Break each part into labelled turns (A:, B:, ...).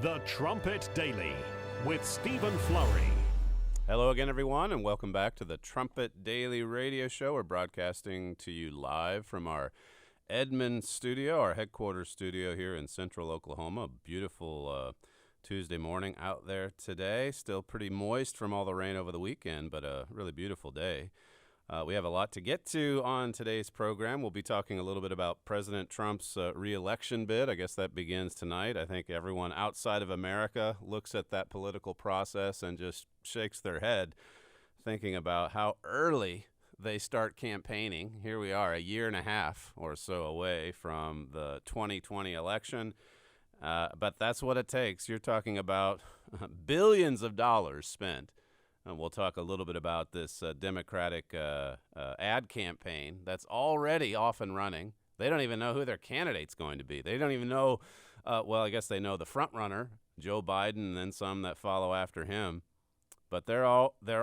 A: The Trumpet Daily with Stephen Flurry.
B: Hello again, everyone, and welcome back to the Trumpet Daily radio show. We're broadcasting to you live from our Edmond studio, our headquarters studio here in central Oklahoma. Beautiful Tuesday morning out there today. Still pretty moist from all the rain over the weekend, but a really beautiful day. We have a lot to get to on today's program. We'll be talking a little bit about President Trump's reelection bid. I guess that begins tonight. I think everyone outside of America looks at that political process and just shakes their head, thinking about how early they start campaigning. Here we are, a year and a half or so away from the 2020 election. But that's what it takes. You're talking about billions of dollars spent. And we'll talk a little bit about this Democratic ad campaign that's already off and running. They don't even know who their candidate's going to be. They don't even know, well, I guess they know the front runner, Joe Biden, and then some that follow after him. But they're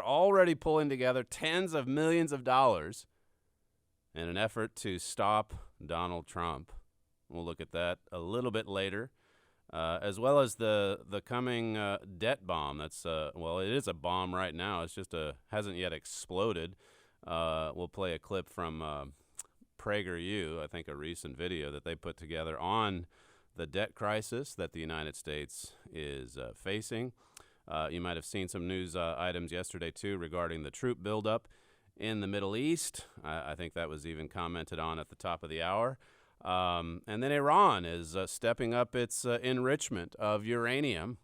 B: already pulling together tens of millions of dollars in an effort to stop Donald Trump. We'll look at that a little bit later. As well as the coming debt bomb. That's well, it is a bomb right now. It's just hasn't yet exploded. We'll play a clip from PragerU, I think a recent video that they put together on the debt crisis that the United States is facing. You might have seen some news items yesterday, too, regarding the troop buildup in the Middle East. I think that was even commented on at the top of the hour. And then Iran is stepping up its enrichment of uranium.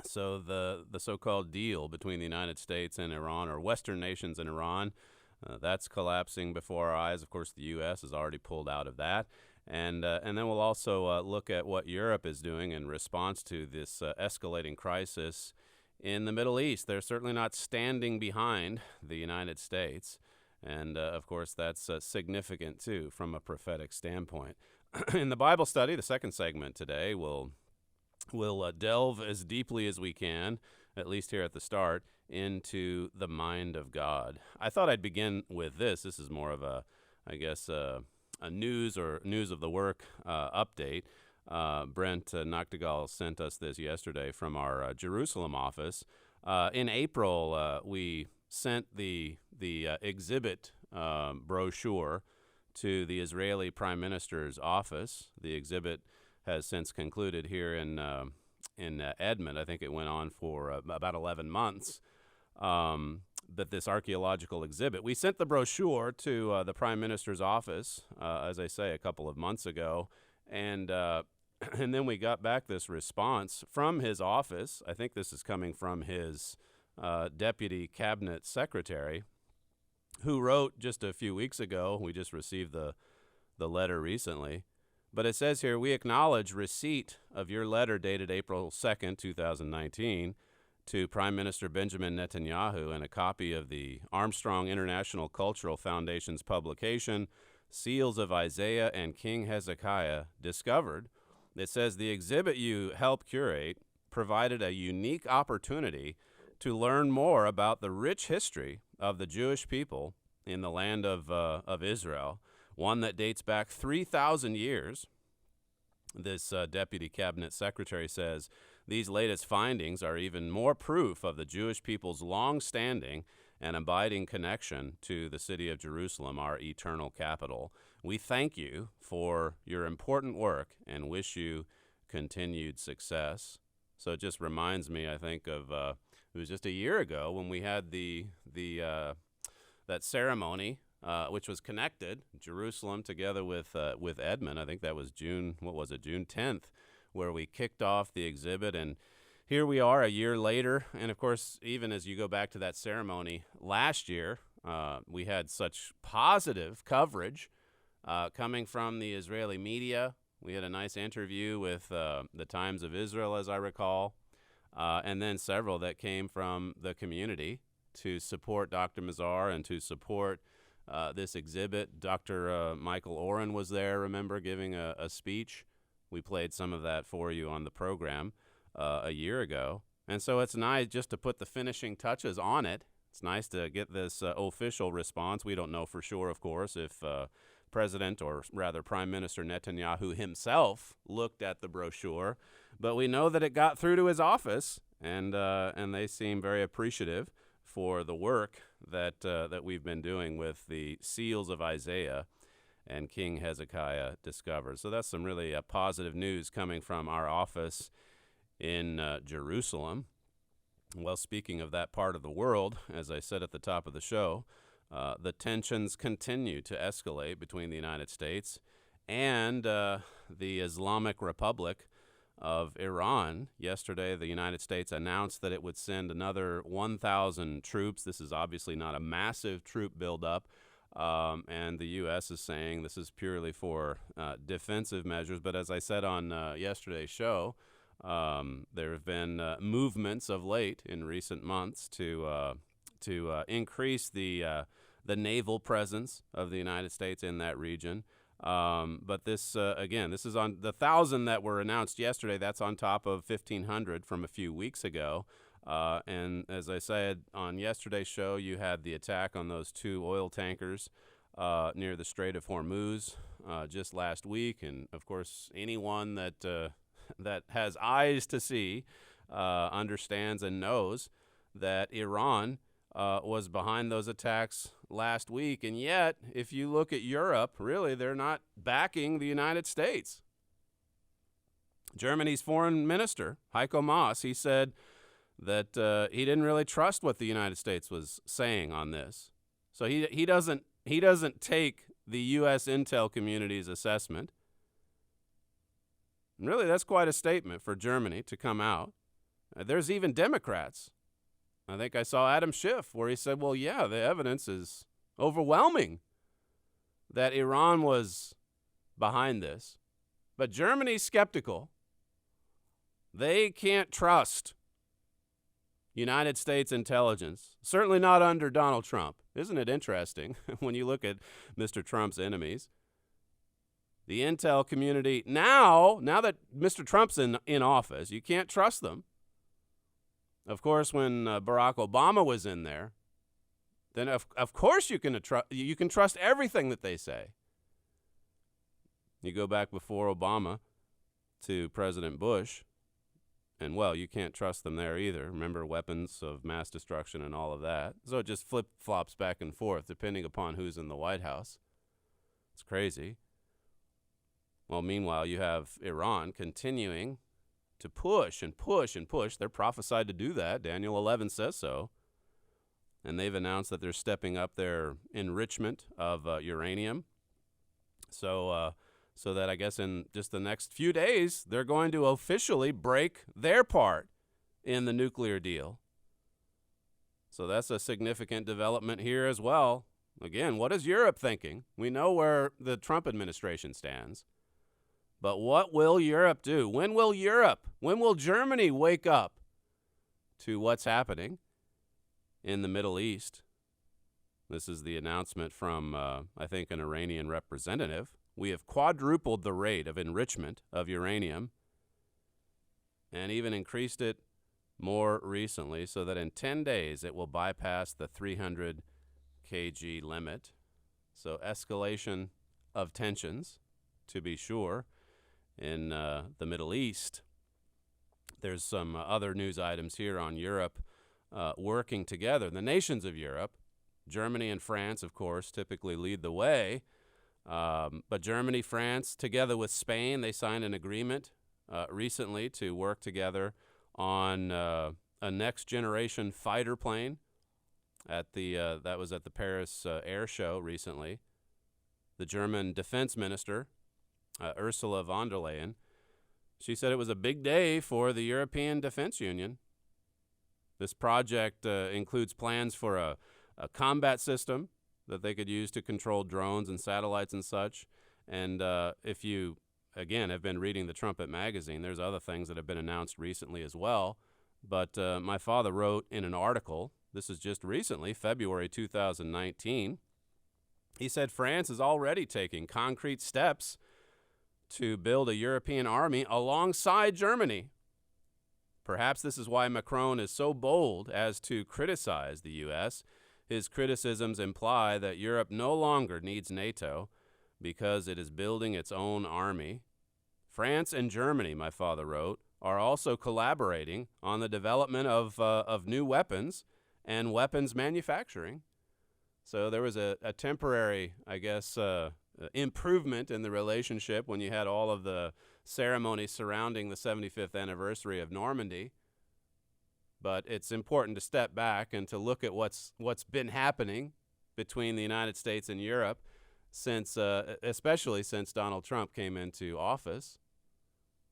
B: So the so-called deal between the United States and Iran, or Western nations and Iran, that's collapsing before our eyes. Of course, the U.S. has already pulled out of that. And then we'll also look at what Europe is doing in response to this escalating crisis in the Middle East. They're certainly not standing behind the United States. And, of course, that's significant, too, from a prophetic standpoint. In the Bible study, the second segment today, we'll delve as deeply as we can, at least here at the start, into the mind of God. I thought I'd begin with this. This is more of a news of the work update. Brent Noctegal sent us this yesterday from our Jerusalem office. In April, we sent the exhibit brochure to the Israeli Prime Minister's office. The exhibit has since concluded here in Edmond. I think it went on for about 11 months. But this archaeological exhibit, we sent the brochure to the Prime Minister's office, as I say, a couple of months ago, and then we got back this response from his office. I think this is coming from his Deputy Cabinet Secretary, who wrote just a few weeks ago. We just received the letter recently. But it says here, we acknowledge receipt of your letter dated April 2nd, 2019, to Prime Minister Benjamin Netanyahu, and a copy of the Armstrong International Cultural Foundation's publication, Seals of Isaiah and King Hezekiah, discovered. It says the exhibit you helped curate provided a unique opportunity to learn more about the rich history of the Jewish people in the land of Israel, one that dates back 3,000 years. This Deputy Cabinet Secretary says these latest findings are even more proof of the Jewish people's long-standing and abiding connection to the city of Jerusalem, our eternal capital. We thank you for your important work and wish you continued success. So it just reminds me, I think, of it was just a year ago when we had that ceremony, which was connected, Jerusalem together with Edmond. I think that was June 10th, where we kicked off the exhibit. And here we are a year later. And, of course, even as you go back to that ceremony last year, we had such positive coverage coming from the Israeli media. We had a nice interview with the Times of Israel, as I recall. And then several that came from the community to support Dr. Mazar and to support this exhibit. Dr. Michael Oren was there, remember, giving a speech. We played some of that for you on the program a year ago. And so it's nice just to put the finishing touches on it. It's nice to get this official response. We don't know for sure, of course, if President, or rather Prime Minister Netanyahu himself, looked at the brochure, but we know that it got through to his office, and they seem very appreciative for the work that we've been doing with the seals of Isaiah and King Hezekiah discovered. So that's some really positive news coming from our office in Jerusalem. Well, speaking of that part of the world, as I said at the top of the show, the tensions continue to escalate between the United States and the Islamic Republic of Iran. Yesterday, the United States announced that it would send another 1,000 troops. This is obviously not a massive troop buildup, and the U.S. is saying this is purely for defensive measures. But as I said on yesterday's show, there have been movements of late in recent months to increase the naval presence of the United States in that region. But this, again, this is on the 1,000 that were announced yesterday. That's on top of 1,500 from a few weeks ago. And as I said on yesterday's show, you had the attack on those 2 oil tankers near the Strait of Hormuz just last week. And, of course, anyone that has eyes to see understands and knows that Iran was behind those attacks last week. And yet, if you look at Europe, really, they're not backing the United States. Germany's foreign minister, Heiko Maas, he said that he didn't really trust what the United States was saying on this. So he doesn't take the U.S. intel community's assessment. And really, that's quite a statement for Germany to come out. There's even Democrats. I think I saw Adam Schiff where he said, well, yeah, the evidence is overwhelming that Iran was behind this. But Germany's skeptical. They can't trust United States intelligence, certainly not under Donald Trump. Isn't it interesting when you look at Mr. Trump's enemies? The intel community, now that Mr. Trump's in office, you can't trust them. Of course, when Barack Obama was in there, then of course you can trust everything that they say. You go back before Obama to President Bush, and, well, you can't trust them there either. Remember, weapons of mass destruction and all of that. So it just flip-flops back and forth depending upon who's in the White House. It's crazy. Well, meanwhile, you have Iran continuing to push and push and push. They're prophesied to do that. Daniel 11 says so. And they've announced that they're stepping up their enrichment of uranium. So that I guess in just the next few days, they're going to officially break their part in the nuclear deal. So that's a significant development here as well. Again, what is Europe thinking? We know where the Trump administration stands. But what will Europe do? When will Germany wake up to what's happening in the Middle East? This is the announcement from, I think, an Iranian representative. We have quadrupled the rate of enrichment of uranium and even increased it more recently so that in 10 days it will bypass the 300 kg limit. So escalation of tensions, to be sure, in the Middle East. There's some other news items here on Europe working together. The nations of Europe, Germany and France, of course, typically lead the way. But Germany, France, together with Spain, they signed an agreement recently to work together on a next-generation fighter plane. That was at the Paris Air Show recently. The German defense minister, Ursula von der Leyen, she said it was a big day for the European Defense Union. This project includes plans for a combat system that they could use to control drones and satellites and such. And if you, again, have been reading the Trumpet magazine, there's other things that have been announced recently as well. But my father wrote in an article, this is just recently, February 2019, he said France is already taking concrete steps to build a European army alongside Germany. Perhaps this is why Macron is so bold as to criticize the U.S. His criticisms imply that Europe no longer needs NATO, because it is building its own army. France and Germany, my father wrote, are also collaborating on the development of new weapons and weapons manufacturing. So there was a temporary, I guess, improvement in the relationship when you had all of the ceremonies surrounding the 75th anniversary of Normandy. But it's important to step back and to look at what's been happening between the United States and Europe since, especially since Donald Trump came into office.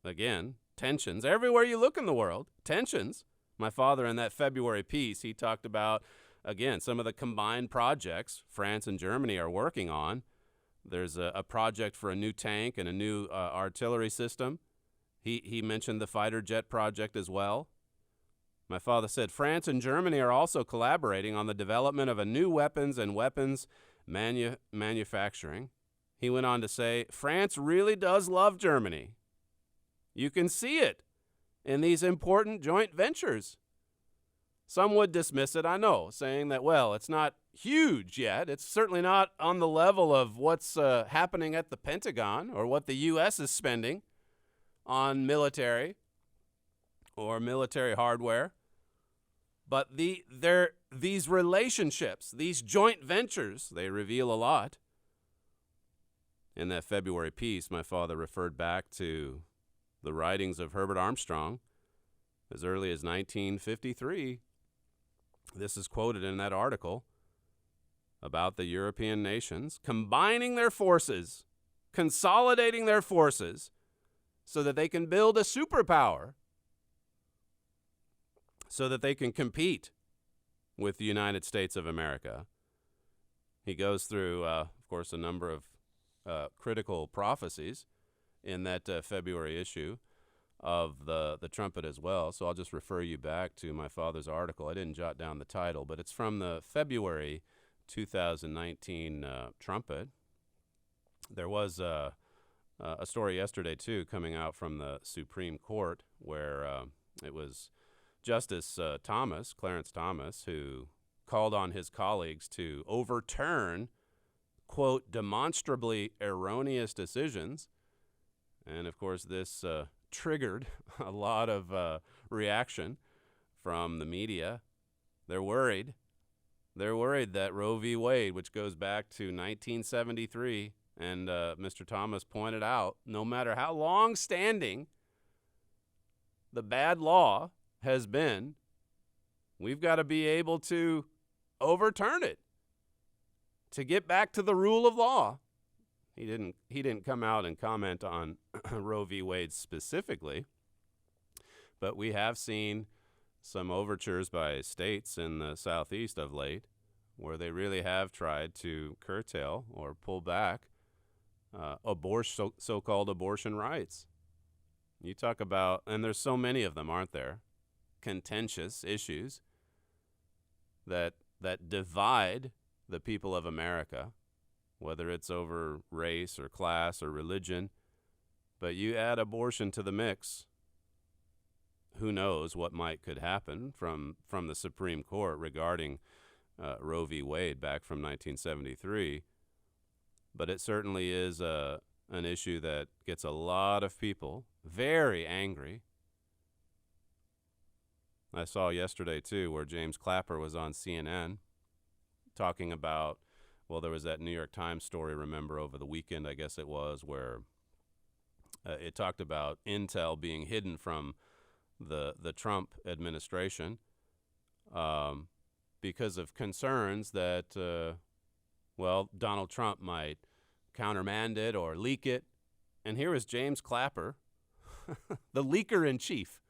B: Again, tensions. Everywhere you look in the world, tensions. My father, in that February piece, he talked about, again, some of the combined projects France and Germany are working on. There's a project for a new tank and a new artillery system. He mentioned the fighter jet project as well. My father said France and Germany are also collaborating on the development of a new weapons and weapons manufacturing. He went on to say, France really does love Germany. You can see it in these important joint ventures. Some would dismiss it, I know, saying that, well, it's not huge yet. It's certainly not on the level of what's happening at the Pentagon or what the U.S. is spending on military or military hardware. But these relationships, these joint ventures, they reveal a lot. In that February piece, my father referred back to the writings of Herbert Armstrong as early as 1953. This is quoted in that article about the European nations combining their forces, consolidating their forces so that they can build a superpower, so that they can compete with the United States of America. He goes through, of course, a number of critical prophecies in that February issue of the Trumpet as well. So I'll just refer you back to my father's article. I didn't jot down the title, but it's from the February 2019 Trumpet. There was a story yesterday, too, coming out from the Supreme Court where it was Justice Clarence Thomas, who called on his colleagues to overturn, quote, demonstrably erroneous decisions. And, of course, this triggered a lot of reaction from the media. They're worried. They're worried that Roe v. Wade, which goes back to 1973, and Mr. Thomas pointed out, no matter how long-standing the bad law has been, we've got to be able to overturn it to get back to the rule of law. He didn't come out and comment on Roe v. Wade specifically, but we have seen some overtures by states in the Southeast of late where they really have tried to curtail or pull back so-called abortion rights. You talk about, and there's so many of them, aren't there? Contentious issues that divide the people of America, whether it's over race or class or religion. But you add abortion to the mix, who knows what could happen from the Supreme Court regarding Roe v. Wade back from 1973. But it certainly is an issue that gets a lot of people very angry. I saw yesterday, too, where James Clapper was on CNN talking about, well, there was that New York Times story, remember, over the weekend, I guess it was, where it talked about intel being hidden from the Trump administration because of concerns that, Donald Trump might countermand it or leak it. And here is James Clapper, the leaker-in-chief.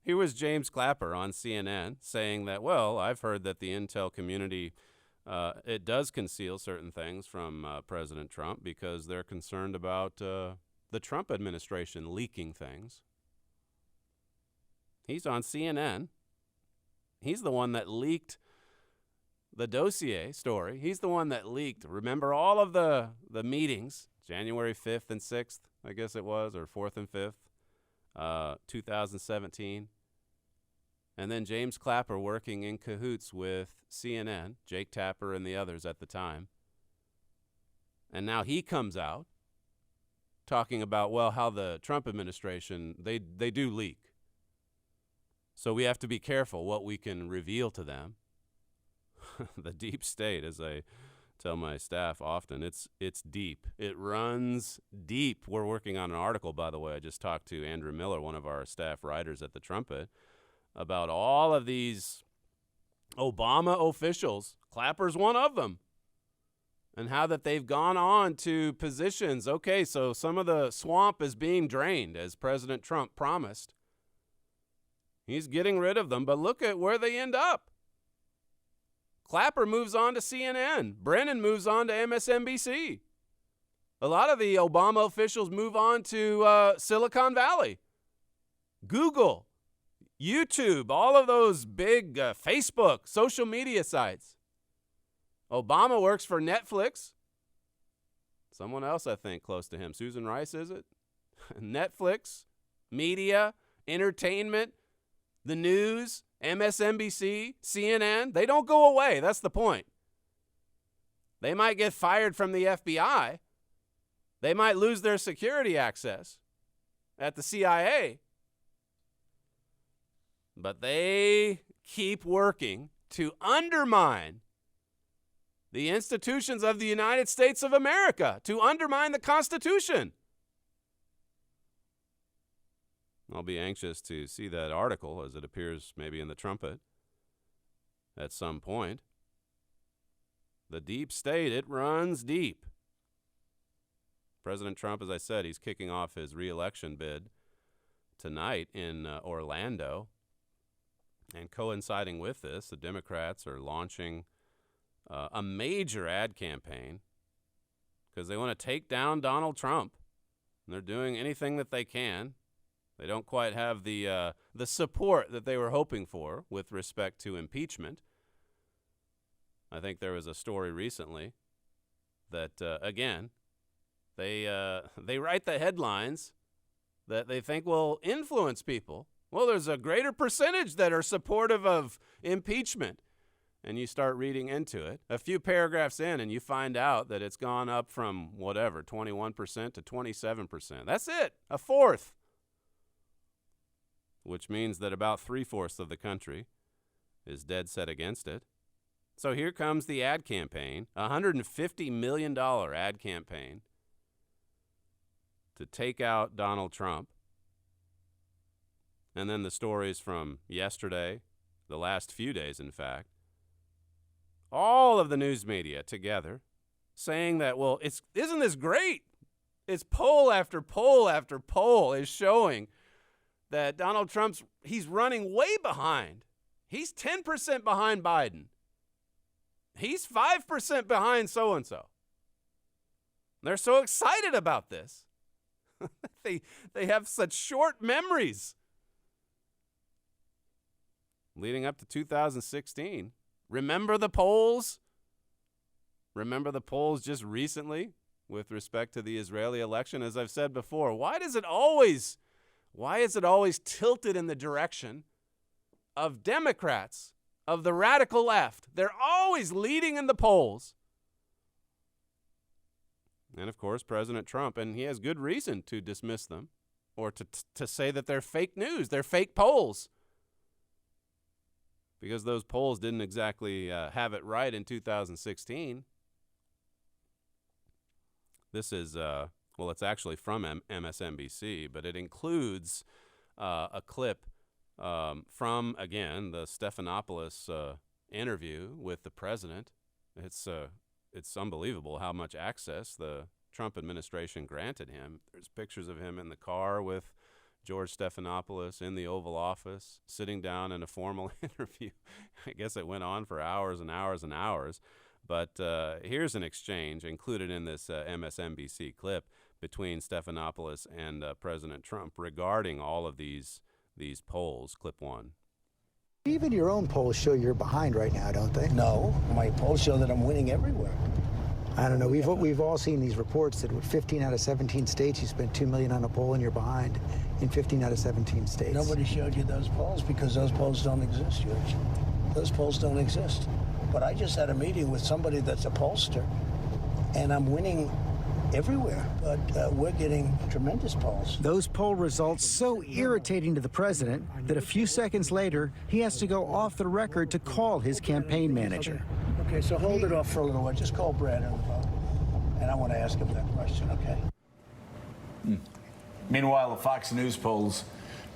B: Here was James Clapper on CNN saying that, well, I've heard that the intel community, it does conceal certain things from President Trump because they're concerned about the Trump administration leaking things. He's on CNN. He's the one that leaked the dossier story. He's the one that leaked. Remember all of the meetings, January 5th and 6th, I guess it was, or 4th and 5th, 2017. And then James Clapper working in cahoots with CNN, Jake Tapper and the others at the time. And now he comes out talking about, well, how the Trump administration, they do leak. So we have to be careful what we can reveal to them. The deep state, as I tell my staff often, it's deep. It runs deep. We're working on an article, by the way. I just talked to Andrew Miller, one of our staff writers at the Trumpet, about all of these Obama officials. Clapper's one of them. And how that they've gone on to positions. Okay, so some of the swamp is being drained, as President Trump promised. He's getting rid of them, but look at where they end up. Clapper moves on to CNN. Brennan moves on to MSNBC. A lot of the Obama officials move on to Silicon Valley, Google, YouTube, all of those big Facebook, social media sites. Obama works for Netflix. Someone else, I think, close to him. Susan Rice, is it? Netflix, media, entertainment, the news, MSNBC, CNN. They don't go away. That's the point. They might get fired from the FBI. They might lose their security access at the CIA. But they keep working to undermine the institutions of the United States of America, to undermine the Constitution. I'll be anxious to see that article as it appears maybe in the Trumpet at some point. The deep state, it runs deep. President Trump, as I said, he's kicking off his reelection bid tonight in Orlando. And coinciding with this, the Democrats are launching a major ad campaign because they want to take down Donald Trump. And they're doing anything that they can. They don't quite have the support that they were hoping for with respect to impeachment. I think there was a story recently that, again, they write the headlines that they think will influence people. Well, there's a greater percentage that are supportive of impeachment. And you start reading into it, a few paragraphs in, and you find out that it's gone up from whatever, 21% to 27%. That's it, a fourth. Which means that about 3/4 of the country is dead set against it. So here comes the ad campaign, a $150 million ad campaign to take out Donald Trump. And then the stories from yesterday, the last few days, in fact, all of the news media together saying that, well, isn't this great? It's poll after poll after poll is showing that Donald Trump's, he's running way behind. He's 10% behind Biden. He's 5% behind so-and-so. They're so excited about this. They have such short memories. Leading up to 2016. Remember the polls? Remember the polls just recently with respect to the Israeli election? As I've said before, why is it always tilted in the direction of Democrats, of the radical left? They're always leading in the polls. And, of course, President Trump, and he has good reason to dismiss them or to say that they're fake news, they're fake polls. Because those polls didn't exactly have it right in 2016. This is, it's actually from MSNBC, but it includes a clip from, again, the Stephanopoulos interview with the president. It's unbelievable how much access the Trump administration granted him. There's pictures of him in the car with George Stephanopoulos in the Oval Office, sitting down in a formal interview. I guess it went on for hours and hours and hours. But here's an exchange included in this MSNBC clip between Stephanopoulos and President Trump regarding all of these polls. Clip 1.
C: Even your own polls show you're behind right now, don't they?
D: No, my polls show that I'm winning everywhere.
C: I don't know. We've all seen these reports that with 15 out of 17 states, you spent $2 million on a poll and you're behind in 15 out of 17 states.
D: Nobody showed you those polls because those polls don't exist, George. Those polls don't exist. But I just had a meeting with somebody that's a pollster, and I'm winning everywhere, but we're getting tremendous polls.
C: Those poll results so irritating to the president that a few seconds later, he has to go off the record to call his campaign manager.
D: Okay, so hold it off for a little while. Just call Brad on the phone, and I want to ask him that question, okay?
E: Meanwhile, the Fox News polls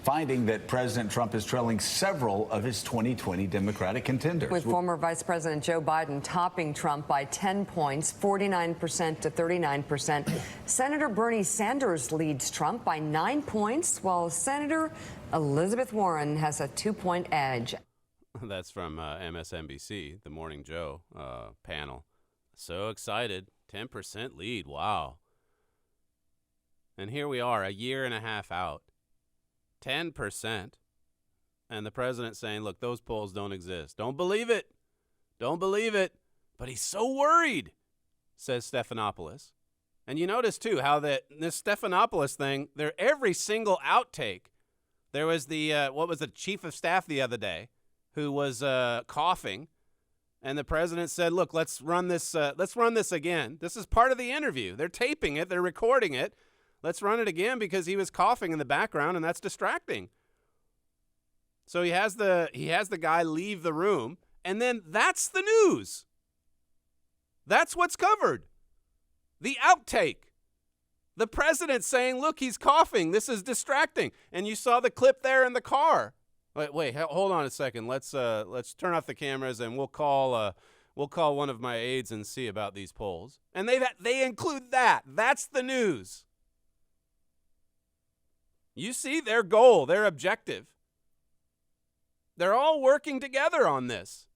E: finding that President Trump is trailing several of his 2020 Democratic contenders.
F: With former Vice President Joe Biden topping Trump by 10 points, 49% to 39%. Senator Bernie Sanders leads Trump by 9 points, while Senator Elizabeth Warren has a 2-point edge.
B: That's from MSNBC, the Morning Joe panel. So excited. 10% lead. Wow. And here we are, a year and a half out. 10%. And the president saying, look, those polls don't exist. Don't believe it. Don't believe it. But he's so worried, says Stephanopoulos. And you notice, too, how this Stephanopoulos thing, every single outtake, there was the chief of staff the other day who was coughing. And the president said, look, let's run this again. This is part of the interview. They're taping it. They're recording it. Let's run it again because he was coughing in the background, and that's distracting. So he has the guy leave the room, and then that's the news. That's what's covered. The outtake. The president saying, look, he's coughing. This is distracting. And you saw the clip there in the car. Wait, hold on a second. Let's turn off the cameras, and we'll call one of my aides and see about these polls. And they include that. That's the news. You see their goal, their objective. They're all working together on this.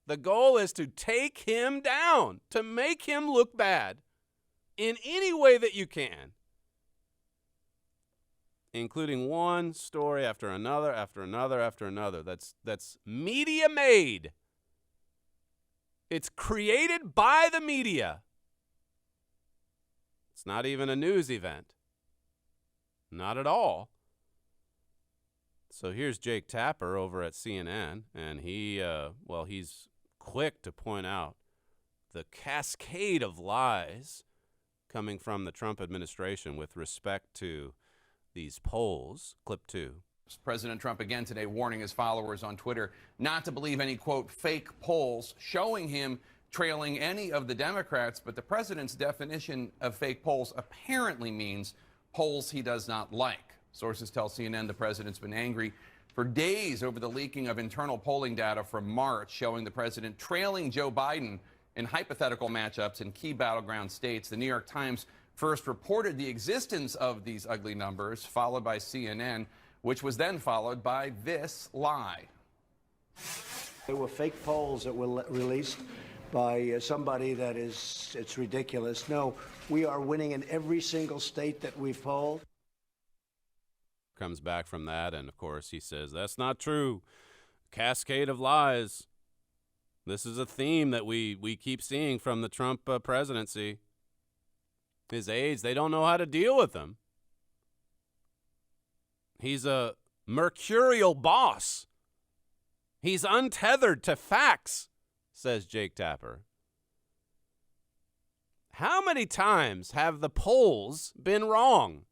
B: The goal is to take him down, to make him look bad in any way that you can, including one story after another, after another, after another. That's media made. It's created by the media. It's not even a news event. Not at all. So here's Jake Tapper over at CNN, and he's quick to point out the cascade of lies coming from the Trump administration with respect to these polls. Clip 2.
G: President Trump again today warning his followers on Twitter not to believe any, quote, fake polls showing him trailing any of the Democrats, but the president's definition of fake polls apparently means polls he does not like. Sources tell CNN the president's been angry for days over the leaking of internal polling data from March showing the president trailing Joe Biden in hypothetical matchups in key battleground states. The New York Times first reported the existence of these ugly numbers, followed by CNN, which was then followed by this lie.
D: There were fake polls that were released by somebody it's ridiculous. No, we are winning in every single state that we've polled.
B: Comes back from that, and of course he says, that's not true. Cascade of lies. This is a theme that we keep seeing from the Trump presidency. His aides, they don't know how to deal with him. He's a mercurial boss. He's untethered to facts, says Jake Tapper. How many times have the polls been wrong?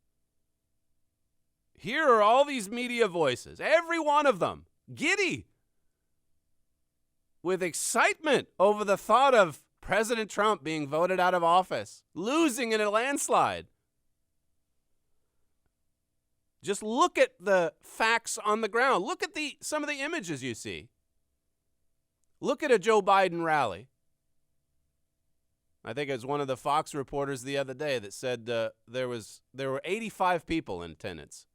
B: Here are all these media voices, every one of them, giddy with excitement over the thought of President Trump being voted out of office, losing in a landslide. Just look at the facts on the ground. Look at some of the images you see. Look at a Joe Biden rally. I think it was one of the Fox reporters the other day that said there were 85 people in attendance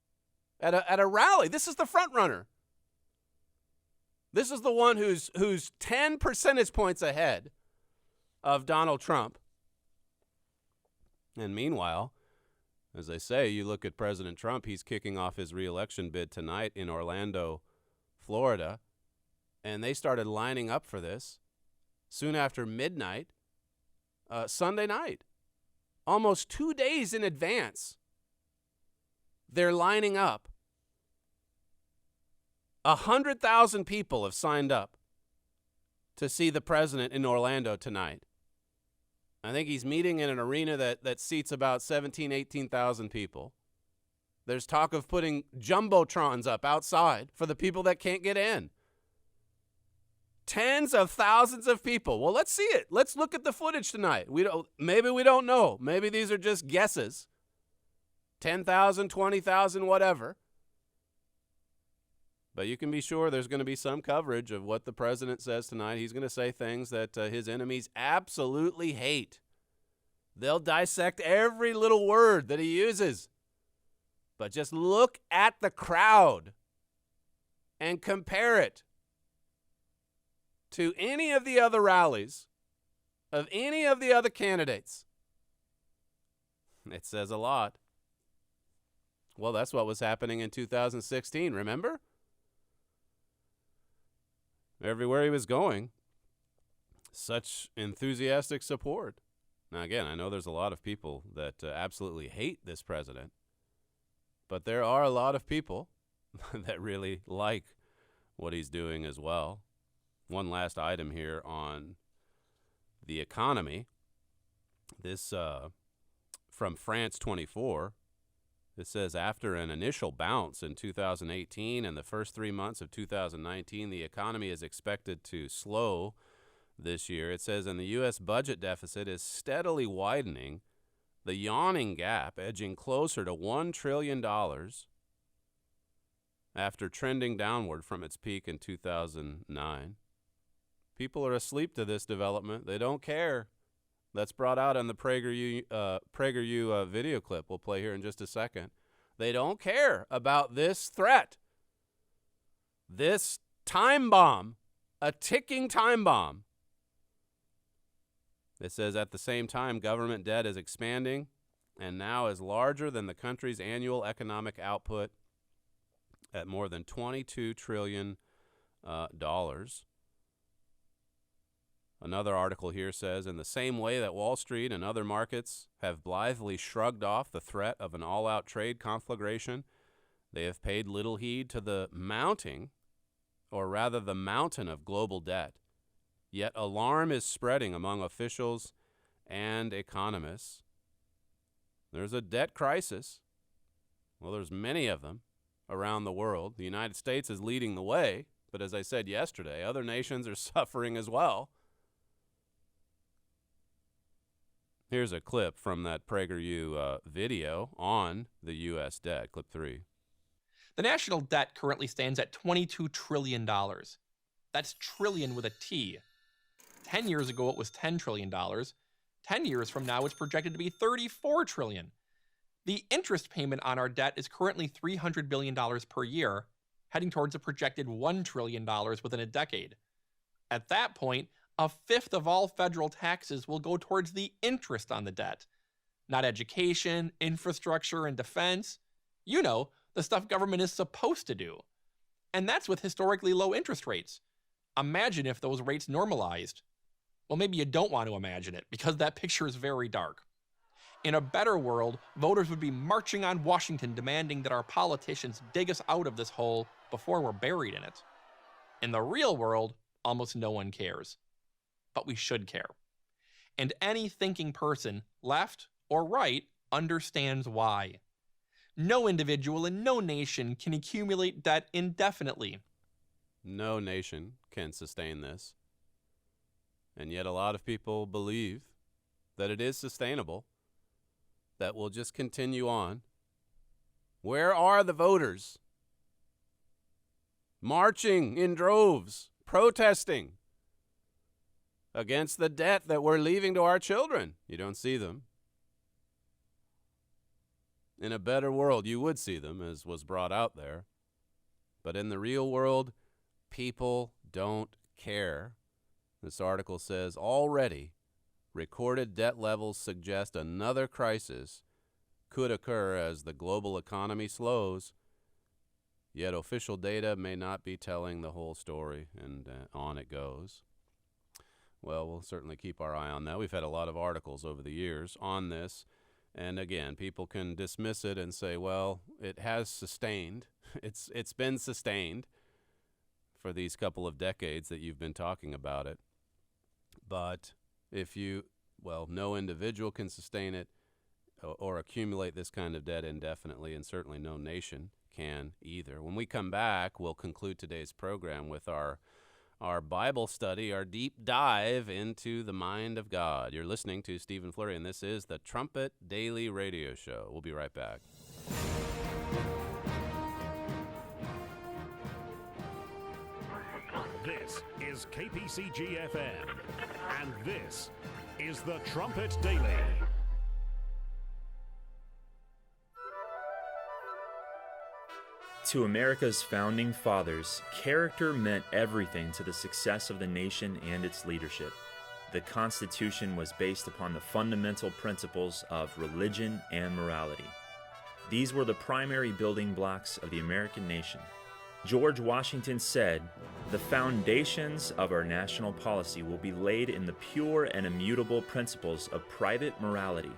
B: at a rally. This is the front runner. This is the one who's 10 percentage points ahead of Donald Trump. And meanwhile, as I say, you look at President Trump, he's kicking off his reelection bid tonight in Orlando, Florida, and they started lining up for this soon after midnight, Sunday night, almost 2 days in advance. They're lining up. 100,000 people have signed up to see the president in Orlando tonight. I think he's meeting in an arena that seats about 17,000, 18,000 people. There's talk of putting jumbotrons up outside for the people that can't get in. Tens of thousands of people. Well, let's see it. Let's look at the footage tonight. Maybe we don't know. Maybe these are just guesses. 10,000, 20,000, whatever. But you can be sure there's going to be some coverage of what the president says tonight. He's going to say things that his enemies absolutely hate. They'll dissect every little word that he uses. But just look at the crowd and compare it to any of the other rallies of any of the other candidates. It says a lot. Well, that's what was happening in 2016, remember? Everywhere he was going, such enthusiastic support. Now, again, I know there's a lot of people that absolutely hate this president, but there are a lot of people that really like what he's doing as well. One last item here on the economy. This from France 24. It says, after an initial bounce in 2018 and the first 3 months of 2019, the economy is expected to slow this year. It says, and the U.S. budget deficit is steadily widening, the yawning gap edging closer to $1 trillion after trending downward from its peak in 2009. People are asleep to this development. They don't care. That's brought out on the PragerU video clip we'll play here in just a second. They don't care about this threat, this time bomb, a ticking time bomb. It says, at the same time, government debt is expanding and now is larger than the country's annual economic output at more than $22 trillion. Another article here says, in the same way that Wall Street and other markets have blithely shrugged off the threat of an all-out trade conflagration, they have paid little heed to the mounting, or rather the mountain of global debt. Yet alarm is spreading among officials and economists. There's a debt crisis. Well, there's many of them around the world. The United States is leading the way, but as I said yesterday, other nations are suffering as well. Here's a clip from that PragerU video on the U.S. debt, clip 3.
H: The national debt currently stands at $22 trillion. That's trillion with a T. 10 years ago, it was $10 trillion. 10 years from now, it's projected to be $34 trillion. The interest payment on our debt is currently $300 billion per year, heading towards a projected $1 trillion within a decade. At that point, a fifth of all federal taxes will go towards the interest on the debt, not education, infrastructure, and defense. You know, the stuff government is supposed to do. And that's with historically low interest rates. Imagine if those rates normalized. Well, maybe you don't want to imagine it, because that picture is very dark. In a better world, voters would be marching on Washington demanding that our politicians dig us out of this hole before we're buried in it. In the real world, almost no one cares. But we should care. And any thinking person, left or right, understands why. No individual and no nation can accumulate debt indefinitely.
B: No nation can sustain this. And yet a lot of people believe that it is sustainable, that we'll just continue on. Where are the voters? Marching in droves, protesting against the debt that we're leaving to our children. You don't see them. In a better world, you would see them, as was brought out there. But in the real world, people don't care. This article says, already, recorded debt levels suggest another crisis could occur as the global economy slows. Yet official data may not be telling the whole story, and on it goes. Well, we'll certainly keep our eye on that. We've had a lot of articles over the years on this. And again, people can dismiss it and say, well, it has sustained. It's been sustained for these couple of decades that you've been talking about it. But if you well, no individual can sustain it or accumulate this kind of debt indefinitely, and certainly no nation can either. When we come back, we'll conclude today's program with our Bible study, our deep dive into the mind of God. You're listening to Stephen Flurry, and this is the Trumpet Daily Radio Show. We'll be right back.
A: This is KPCG-FM, and this is the Trumpet Daily.
I: To America's founding fathers, character meant everything to the success of the nation and its leadership. The Constitution was based upon the fundamental principles of religion and morality. These were the primary building blocks of the American nation. George Washington said, "The foundations of our national policy will be laid in the pure and immutable principles of private morality."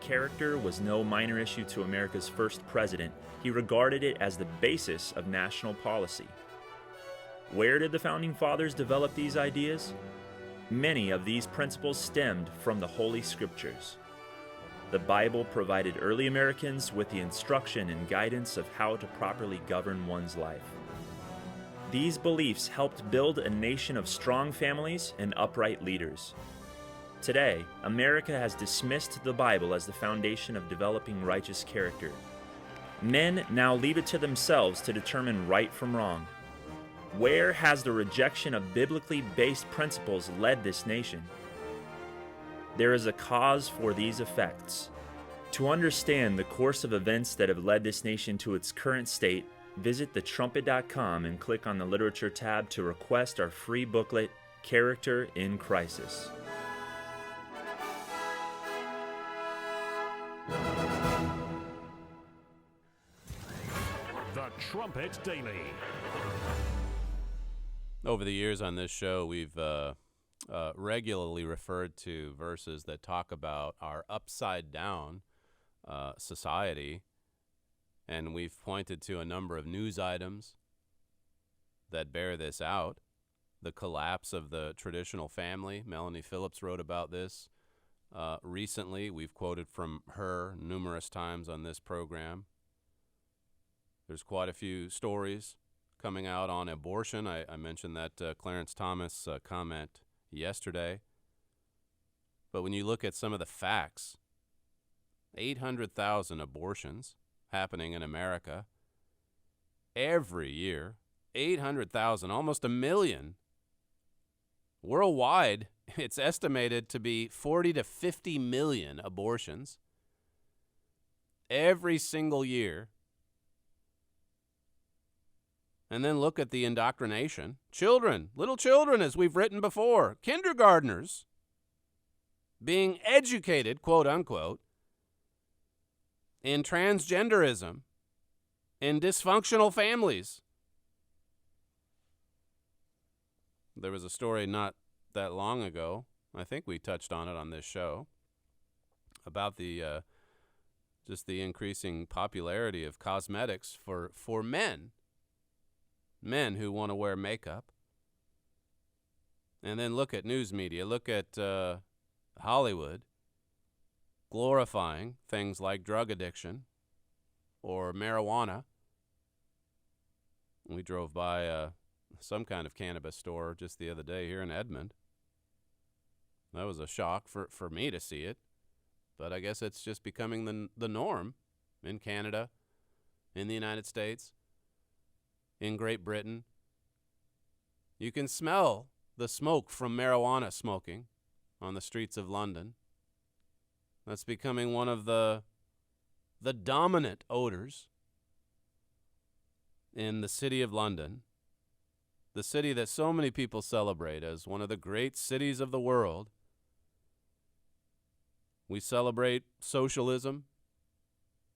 I: Character was no minor issue to America's first president. He regarded it as the basis of national policy. Where did the Founding Fathers develop these ideas? Many of these principles stemmed from the Holy Scriptures. The Bible provided early Americans with the instruction and guidance of how to properly govern one's life. These beliefs helped build a nation of strong families and upright leaders. Today, America has dismissed the Bible as the foundation of developing righteous character. Men now leave it to themselves to determine right from wrong. Where has the rejection of biblically based principles led this nation? There is a cause for these effects. To understand the course of events that have led this nation to its current state, visit thetrumpet.com and click on the Literature tab to request our free booklet, Character in Crisis.
A: The Trumpet Daily.
B: Over the years on this show, we've regularly referred to verses that talk about our upside-down society, and we've pointed to a number of news items that bear this out. The collapse of the traditional family. Melanie Phillips wrote about this recently. We've quoted from her numerous times on this program. There's quite a few stories coming out on abortion. I mentioned that Clarence Thomas comment yesterday. But when you look at some of the facts, 800,000 abortions happening in America every year, 800,000, almost a million. Worldwide, it's estimated to be 40 to 50 million abortions every single year. And then look at the indoctrination. Children, little children, as we've written before, kindergartners, being educated, quote unquote, in transgenderism, in dysfunctional families. There was a story not that long ago, I think we touched on it on this show, about the just the increasing popularity of cosmetics for men who want to wear makeup. And then look at news media, look at Hollywood glorifying things like drug addiction or marijuana. We drove by some kind of cannabis store just the other day here in Edmond. That was a shock for me to see it, but I guess it's just becoming the norm in Canada, in the United States, in Great Britain. You can smell the smoke from marijuana smoking on the streets of London. That's becoming one of the dominant odors in the city of London, the city that so many people celebrate as one of the great cities of the world. We celebrate socialism.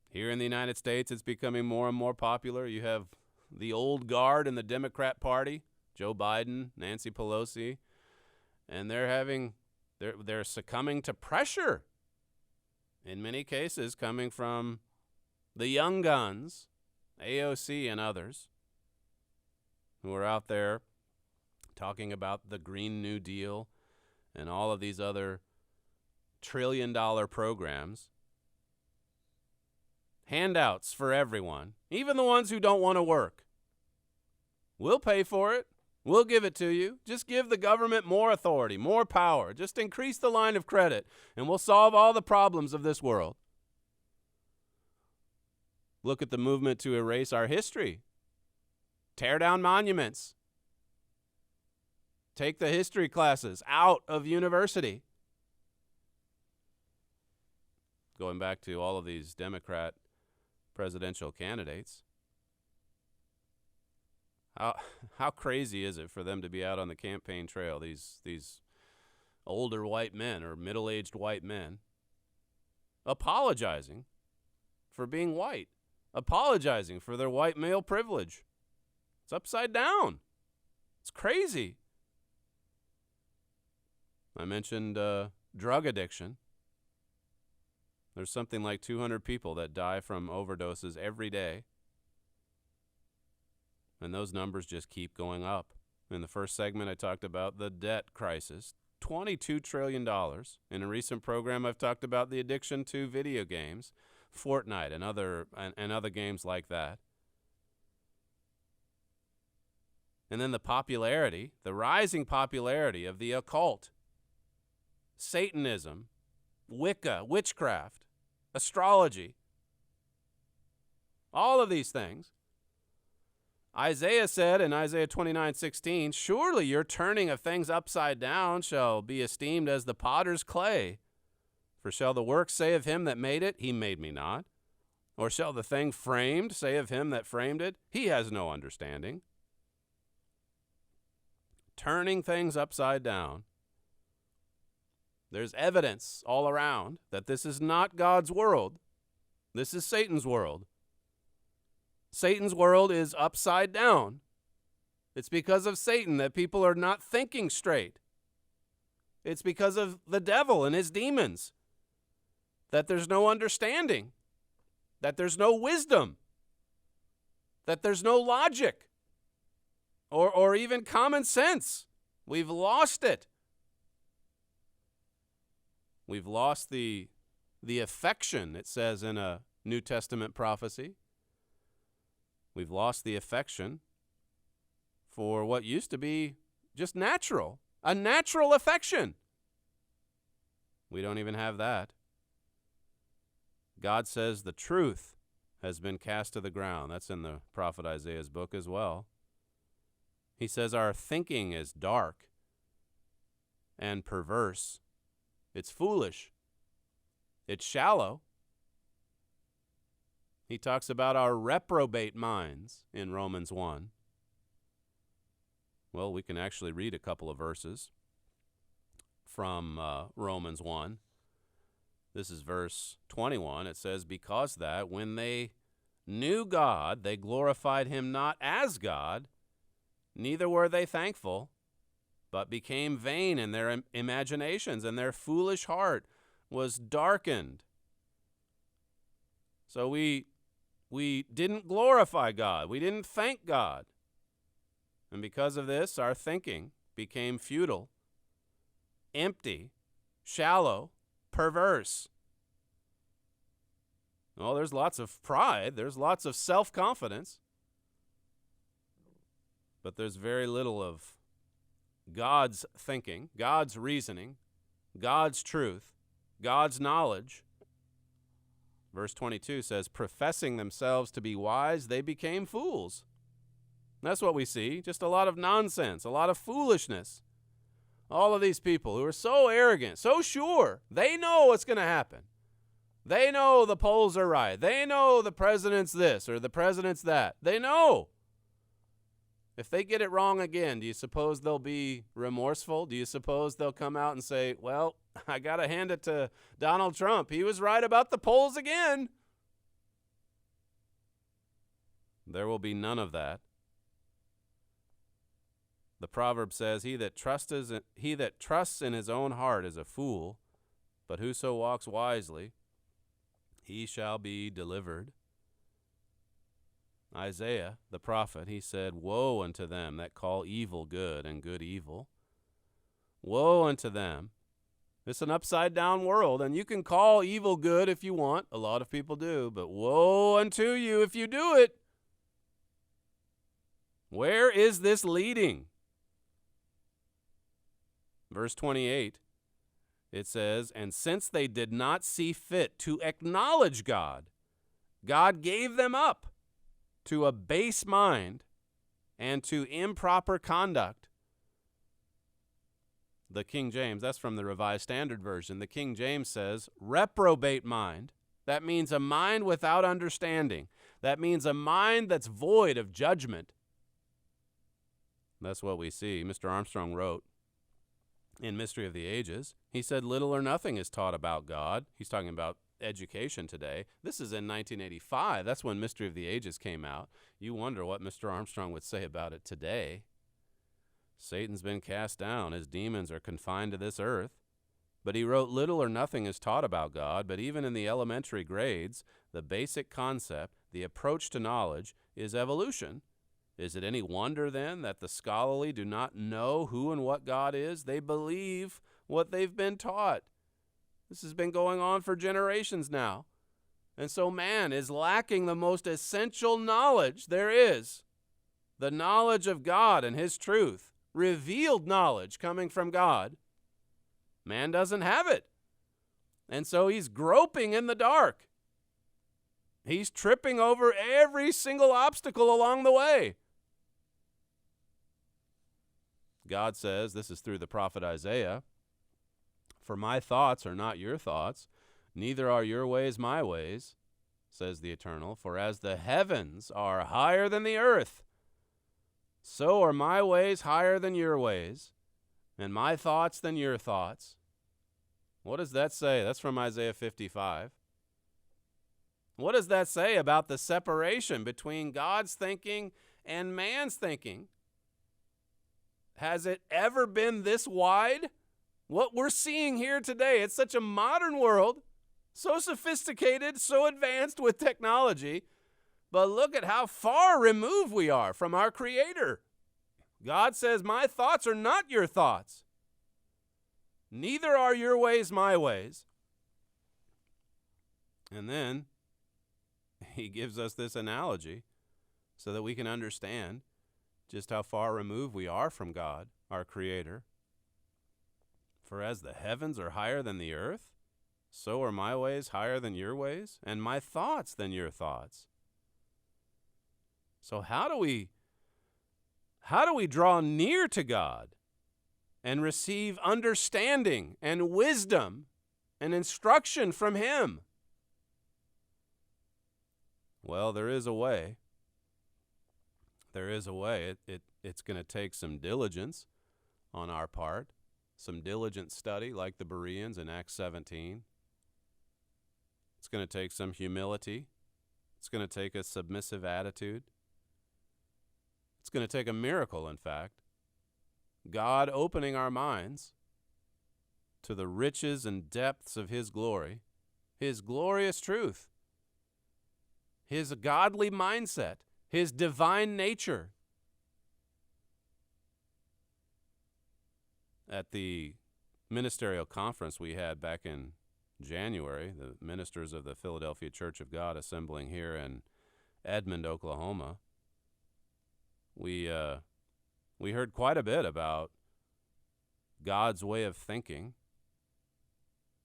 B: Here in the United States, it's becoming more and more popular. You have the old guard in the Democrat Party, Joe Biden, Nancy Pelosi, and they're succumbing to pressure, in many cases coming from the young guns, AOC and others, who are out there talking about the Green New Deal and all of these other trillion-dollar programs, handouts for everyone, even the ones who don't want to work. We'll pay for it. We'll give it to you. Just give the government more authority, more power. Just increase the line of credit, and we'll solve all the problems of this world. Look at the movement to erase our history. Tear down monuments. Take the history classes out of university. Going back to all of these Democrat presidential candidates, how crazy is it for them to be out on the campaign trail, these older white men or middle-aged white men, apologizing for being white, apologizing for their white male privilege? It's upside down. It's crazy. I mentioned drug addiction. There's something like 200 people that die from overdoses every day. And those numbers just keep going up. In the first segment, I talked about the debt crisis, $22 trillion. In a recent program, I've talked about the addiction to video games, Fortnite and other games like that. And then the rising popularity of the occult, Satanism, Wicca, witchcraft, astrology, all of these things. Isaiah said in Isaiah 29:16, "Surely your turning of things upside down shall be esteemed as the potter's clay. For shall the work say of him that made it, he made me not? Or shall the thing framed say of him that framed it, he has no understanding?" Turning things upside down. There's evidence all around that this is not God's world. This is Satan's world. Satan's world is upside down. It's because of Satan that people are not thinking straight. It's because of the devil and his demons that there's no understanding, that there's no wisdom, that there's no logic or even common sense. We've lost it. We've lost the affection, it says in a New Testament prophecy. We've lost the affection for what used to be just natural, a natural affection. We don't even have that. God says the truth has been cast to the ground. That's in the prophet Isaiah's book as well. He says our thinking is dark and perverse. It's foolish. It's shallow. He talks about our reprobate minds in Romans 1. Well, we can actually read a couple of verses from Romans 1. This is verse 21. It says, "Because that when they knew God, they glorified him not as God, neither were they thankful, but became vain in their imaginations, and their foolish heart was darkened." So we didn't glorify God. We didn't thank God. And because of this, our thinking became futile, empty, shallow, perverse. Oh, there's lots of pride. There's lots of self-confidence. But there's very little of God's thinking, God's reasoning, God's truth, God's knowledge. Verse 22 says, "Professing themselves to be wise, they became fools." That's what we see, just a lot of nonsense, a lot of foolishness. All of these people who are so arrogant, so sure, they know what's going to happen. They know the polls are right. They know the president's this or the president's that. They know. If they get it wrong again, do you suppose they'll be remorseful? Do you suppose they'll come out and say, "Well, I got to hand it to Donald Trump. He was right about the polls again"? There will be none of that. The proverb says, he that trusts in his own heart is a fool, but whoso walks wisely, he shall be delivered. Isaiah, the prophet, he said, "Woe unto them that call evil good and good evil. Woe unto them It's an upside-down world, and you can call evil good if you want. A lot of people do, but woe unto you if you do it. Where is this leading? Verse 28, it says, "And since they did not see fit to acknowledge God, God gave them up to a base mind and to improper conduct." The King James, that's from the Revised Standard Version. The King James says, reprobate mind. That means a mind without understanding. That means a mind that's void of judgment. That's what we see. Mr. Armstrong wrote in Mystery of the Ages, he said, little or nothing is taught about God. He's talking about education today. This is in 1985. That's when Mystery of the Ages came out. You wonder what Mr. Armstrong would say about it today. Satan's been cast down. His demons are confined to this earth. But he wrote, little or nothing is taught about God, but even in the elementary grades, the basic concept, the approach to knowledge, is evolution. Is it any wonder, then, that the scholarly do not know who and what God is? They believe what they've been taught. This has been going on for generations now. And so man is lacking the most essential knowledge there is, the knowledge of God and his truth. Revealed knowledge coming from God. Man doesn't have it. And so he's groping in the dark. He's tripping over every single obstacle along the way. God says, this is through the prophet Isaiah, "For my thoughts are not your thoughts, neither are your ways my ways, says the Eternal. For as the heavens are higher than the earth, so are my ways higher than your ways, and my thoughts than your thoughts." What does that say? That's from Isaiah 55. What does that say about the separation between God's thinking and man's thinking? Has it ever been this wide? What we're seeing here today, it's such a modern world, so sophisticated, so advanced with technology, but look at how far removed we are from our Creator. God says, my thoughts are not your thoughts. Neither are your ways my ways. And then he gives us this analogy so that we can understand just how far removed we are from God, our Creator. For as the heavens are higher than the earth, so are my ways higher than your ways, and my thoughts than your thoughts. So how do we draw near to God and receive understanding and wisdom and instruction from him? Well, there is a way. There is a way. It's going to take some diligence on our part, some diligent study like the Bereans in Acts 17. It's going to take some humility. It's going to take a submissive attitude. It's going to take a miracle, in fact. God opening our minds to the riches and depths of his glory, his glorious truth, his godly mindset, his divine nature. At the ministerial conference we had back in January, the ministers of the Philadelphia Church of God assembling here in Edmond, Oklahoma, we heard quite a bit about God's way of thinking.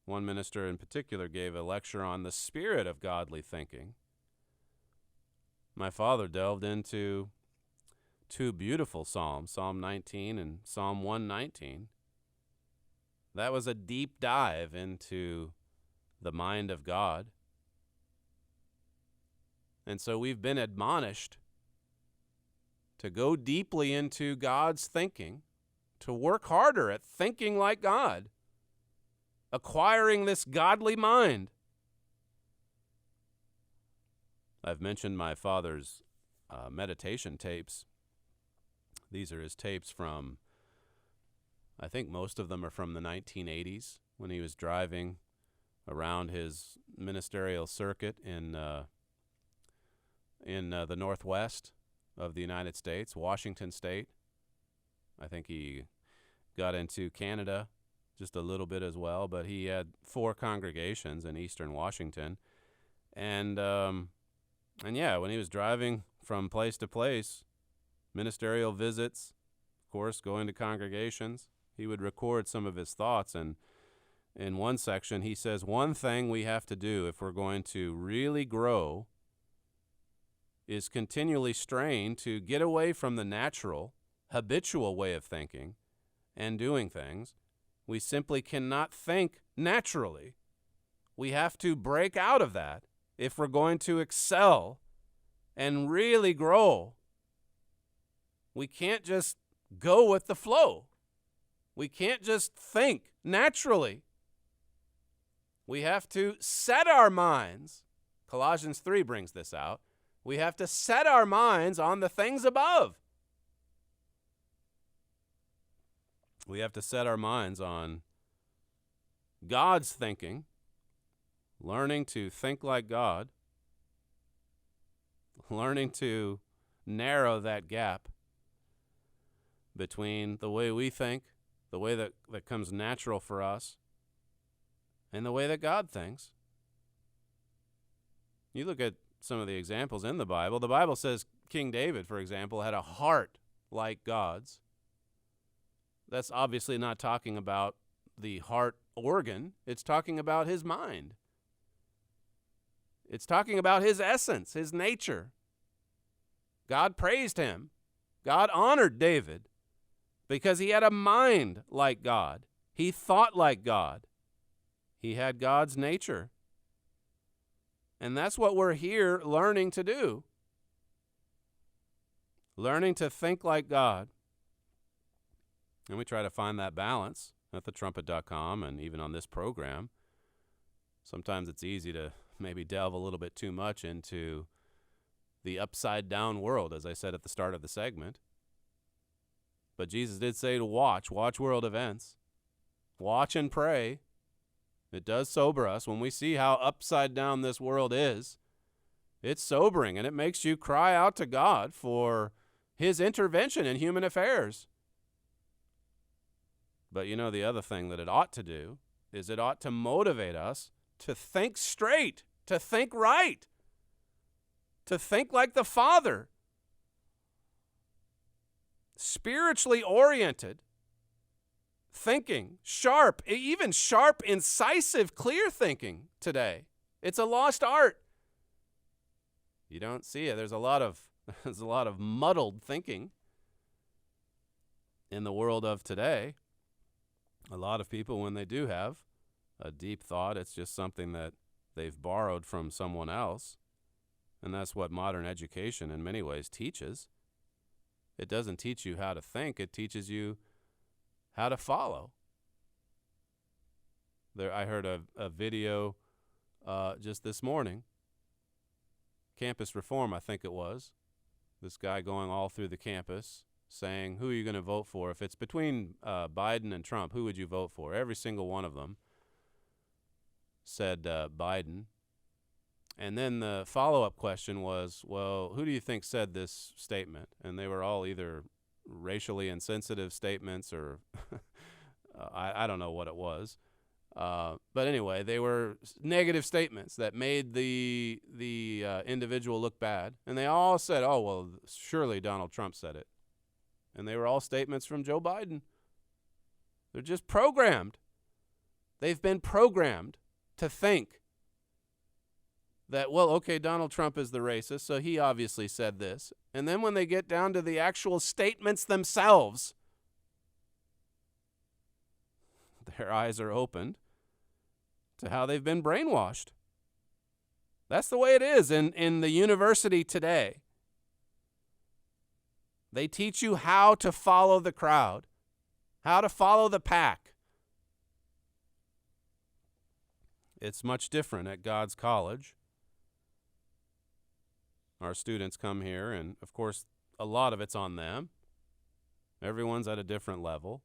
B: One minister in particular gave a lecture on the spirit of godly thinking. My father delved into two beautiful psalms, Psalm 19 and Psalm 119. That was a deep dive into the mind of God. And so we've been admonished to go deeply into God's thinking, to work harder at thinking like God, acquiring this godly mind. I've mentioned my father's meditation tapes. These are his tapes from, I think most of them are from the 1980s, when he was driving around his ministerial circuit in the Northwest of the United States, Washington State. I think he got into Canada, just a little bit as well, but he had 4 congregations in eastern Washington. And yeah, when he was driving from place to place, ministerial visits, of course, going to congregations, he would record some of his thoughts. And in one section, he says, one thing we have to do if we're going to really grow is continually strain to get away from the natural, habitual way of thinking and doing things. We simply cannot think naturally. We have to break out of that if we're going to excel and really grow. We can't just go with the flow. We can't just think naturally. We have to set our minds. Colossians 3 brings this out. We have to set our minds on the things above. We have to set our minds on God's thinking, learning to think like God, learning to narrow that gap between the way we think, the way that comes natural for us, and the way that God thinks. You look at some of the examples in the Bible. The Bible says King David, for example, had a heart like God's. That's obviously not talking about the heart organ. It's talking about his mind. It's talking about his essence, his nature. God praised him. God honored David because he had a mind like God. He thought like God. He had God's nature. And that's what we're here learning to do. Learning to think like God. And we try to find that balance at thetrumpet.com and even on this program. Sometimes it's easy to maybe delve a little bit too much into the upside-down world, as I said at the start of the segment. But Jesus did say to watch world events. Watch and pray. It does sober us. When we see how upside down this world is, it's sobering, and it makes you cry out to God for his intervention in human affairs. But you know, the other thing that it ought to do is it ought to motivate us to think straight, to think right, to think like the Father. Spiritually oriented thinking, sharp, even sharp, incisive, clear thinking today. It's a lost art. You don't see it. There's a lot of muddled thinking in the world of today. A lot of people, when they do have a deep thought, it's just something that they've borrowed from someone else. And that's what modern education in many ways teaches. It doesn't teach you how to think. It teaches you how to follow. I heard a video just this morning. Campus reform, I think it was. This guy going all through the campus saying, who are you going to vote for? If it's between Biden and Trump, who would you vote for? Every single one of them said Biden. And then the follow-up question was, well, who do you think said this statement? And they were all either racially insensitive statements or I don't know what it was. But anyway, they were negative statements that made the individual look bad. And they all said, oh, well, surely Donald Trump said it. And they were all statements from Joe Biden. They're just programmed. They've been programmed to think that, well, okay, Donald Trump is the racist, so he obviously said this. And then when they get down to the actual statements themselves, their eyes are opened to how they've been brainwashed. That's the way it is in the university today. They teach you how to follow the crowd, how to follow the pack. It's much different at God's college. Our students come here, and of course, a lot of it's on them. Everyone's at a different level.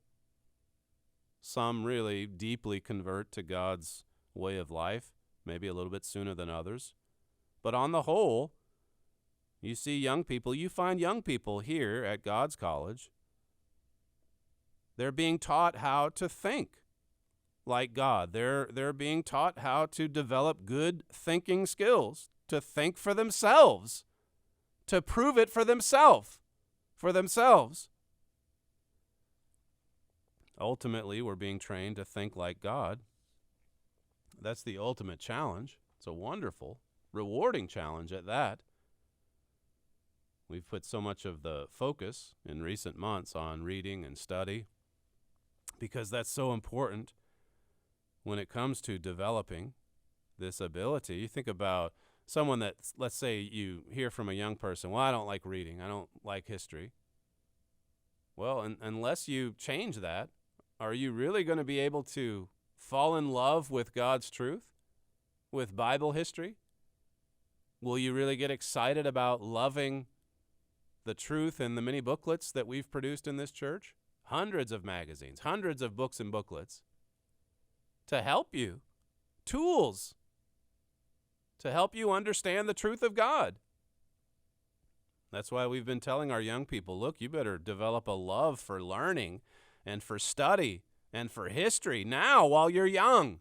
B: Some really deeply convert to God's way of life, maybe a little bit sooner than others. But on the whole, you see young people, you find young people here at God's college. They're being taught how to think like God. They're being taught how to develop good thinking skills, to think for themselves, to prove it for themselves. Ultimately, we're being trained to think like God. That's the ultimate challenge. It's a wonderful, rewarding challenge at that. We've put so much of the focus in recent months on reading and study because that's so important when it comes to developing this ability. You think about someone that, let's say you hear from a young person, well, I don't like reading, I don't like history. Well, unless you change that, are you really going to be able to fall in love with God's truth, with Bible history? Will you really get excited about loving the truth in the many booklets that we've produced in this church? Hundreds of magazines, hundreds of books and booklets to help you, tools to help you understand the truth of God. That's why we've been telling our young people, look, you better develop a love for learning and for study and for history now while you're young.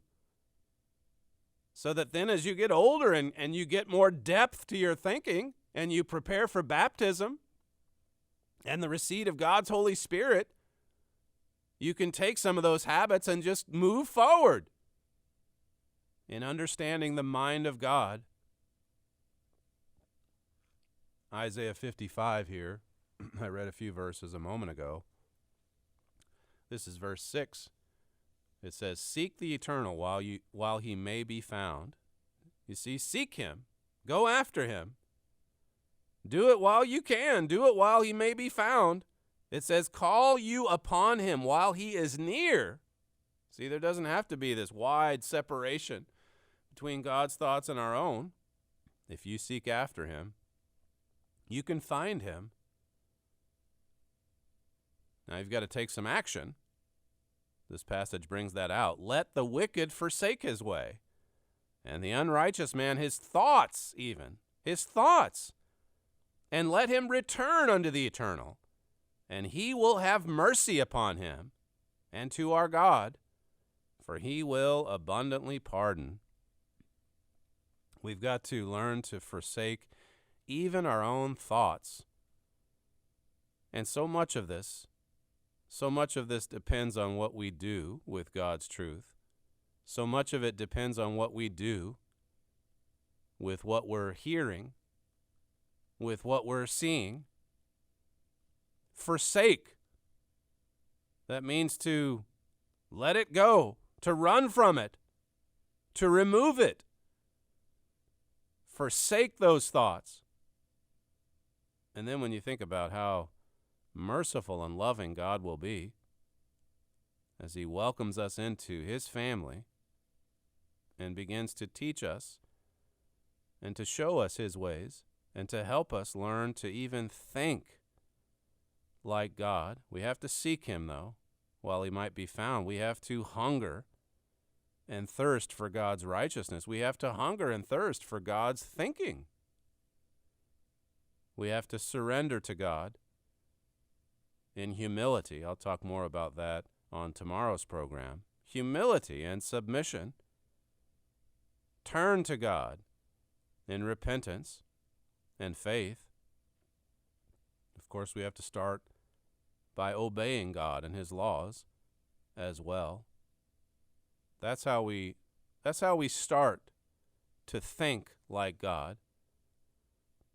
B: So that then as you get older and you get more depth to your thinking and you prepare for baptism and the receipt of God's Holy Spirit, you can take some of those habits and just move forward in understanding the mind of God. Isaiah 55 here. I read a few verses a moment ago. This is verse 6. It says, seek the eternal while he may be found. You see, seek him. Go after him. Do it while you can. Do it while he may be found. It says, call you upon him while he is near. See, there doesn't have to be this wide separation between God's thoughts and our own. If you seek after him, you can find him. Now you've got to take some action. This passage brings that out. Let the wicked forsake his way, and the unrighteous man his thoughts even, and let him return unto the eternal, and he will have mercy upon him, and to our God, for he will abundantly pardon. We've got to learn to forsake even our own thoughts. And so much of this depends on what we do with God's truth. So much of it depends on what we do with what we're hearing, with what we're seeing. Forsake. That means to let it go, to run from it, to remove it. Forsake those thoughts. And then when you think about how merciful and loving God will be as he welcomes us into his family and begins to teach us and to show us his ways and to help us learn to even think like God. We have to seek him, though, while he might be found. We have to hunger and thirst for God's righteousness. We have to hunger and thirst for God's thinking. We have to surrender to God in humility. I'll talk more about that on tomorrow's program. Humility and submission. Turn to God in repentance and faith. Of course, we have to start by obeying God and his laws as well. That's how we start to think like God.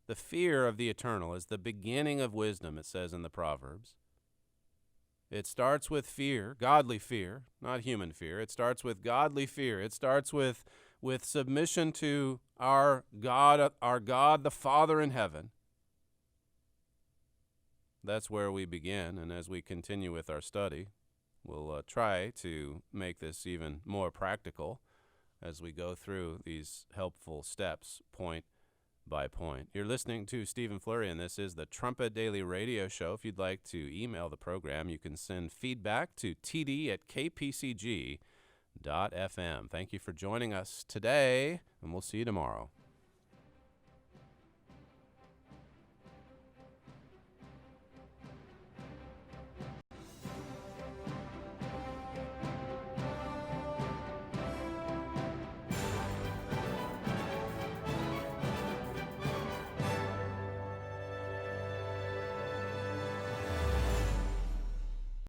B: The fear of the eternal is the beginning of wisdom, it says in the Proverbs. It starts with fear, godly fear, not human fear. It starts with godly fear. It starts with submission to our God the Father in heaven. That's where we begin, and as we continue with our study, we'll try to make this even more practical as we go through these helpful steps, point by point. You're listening to Stephen Flurry, and this is the Trumpet Daily Radio Show. If you'd like to email the program, you can send feedback to td@kpcg.fm. Thank you for joining us today, and we'll see you tomorrow.